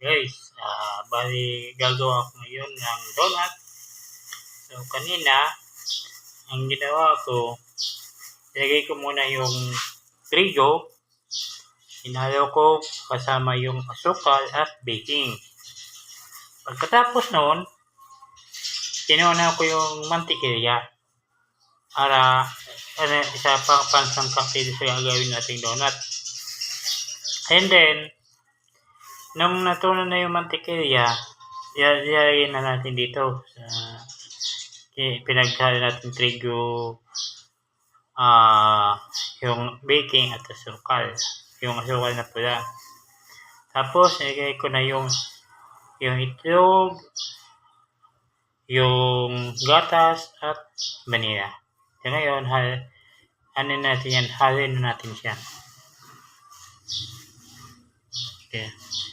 Guys, bali gagawa ko ngayon ng donut. So kanina, ang ginawa ko, ilagay ko muna yung trigo, hinalo ko kasama yung asukal at baking. Pagkatapos noon, kinuha ko yung mantikilya para isa pang pansangkap dito sa gagawin nating donut. And then, nung natunaw na yung mantikilya, ilalagay na natin dito sa pinaghalo natin trigo, yung baking at asukal, yung asukal na pula. Tapos ilagay ko na yung itlog, yung gatas at vanilla. So ngayon, halin natin siya. Okay.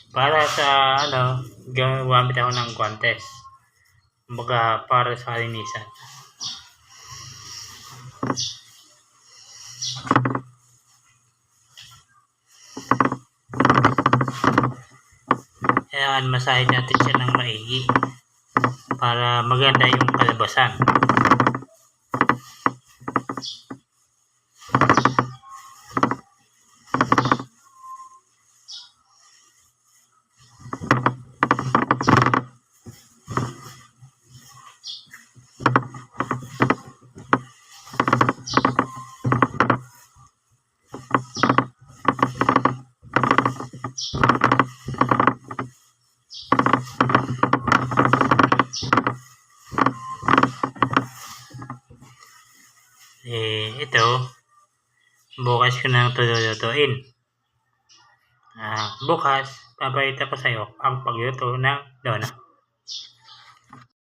Para sa gumamit ako ng guantes. Kumbaga para sa kalinisan. Kailangan masahin natin siya ng maigi para maganda yung kalabasan. Ito, bukas ko na ito lulutuin. Bukas, papakita ko sa iyo ang pagluto ng donut.